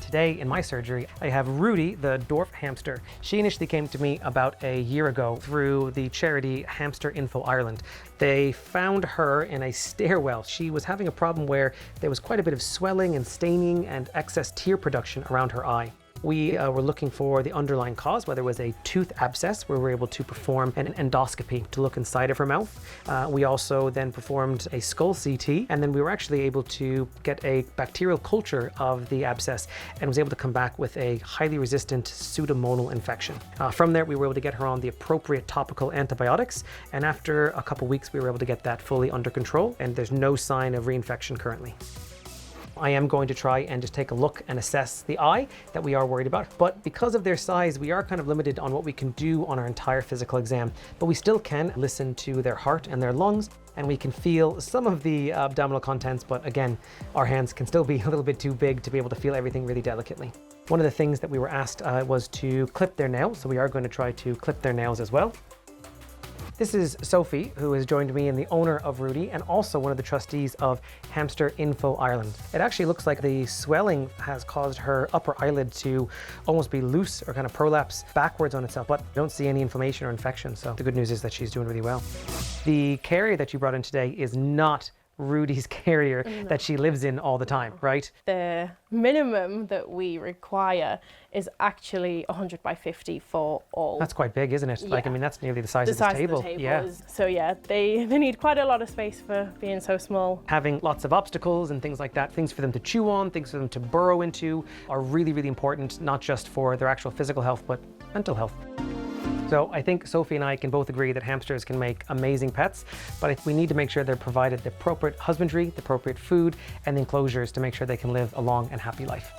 today in my surgery, I have Rudy, the dwarf hamster. She initially came to me about a year ago through the charity Hamster Info Ireland. They found her in a stairwell. She was having a problem where there was quite a bit of swelling and staining and excess tear production around her eye. We were looking for the underlying cause, whether it was a tooth abscess, where we were able to perform an endoscopy to look inside of her mouth. We also then performed a skull CT, and then we were actually able to get a bacterial culture of the abscess and was able to come back with a highly resistant pseudomonal infection. From there, we were able to get her on the appropriate topical antibiotics, and after a couple weeks, we were able to get that fully under control, and there's no sign of reinfection currently. I am going to try and just take a look and assess the eye that we are worried about. But because of their size, we are kind of limited on what we can do on our entire physical exam. But we still can listen to their heart and their lungs, and we can feel some of the abdominal contents. But again, our hands can still be a little bit too big to be able to feel everything really delicately. One of the things that we were asked was to clip their nails. So we are going to try to clip their nails as well. This is Sophie, who has joined me, and the owner of Rudy, and also one of the trustees of Hamster Info Ireland. It actually looks like the swelling has caused her upper eyelid to almost be loose or kind of prolapse backwards on itself, but I don't see any inflammation or infection, so the good news is that she's doing really well. The carrier that you brought in today is not Rudy's carrier that she lives in all the time, right? The minimum that we require is actually 100 by 50 for all. That's quite big, isn't it? Yeah. Like, I mean, that's nearly the size of this table. Of the table Yeah. So yeah, they need quite a lot of space for being so small. Having lots of obstacles and things like that, things for them to chew on, things for them to burrow into, are really, really important, not just for their actual physical health, but mental health. So I think Sophie and I can both agree that hamsters can make amazing pets, but we need to make sure they're provided the appropriate husbandry, the appropriate food, and the enclosures to make sure they can live a long and happy life.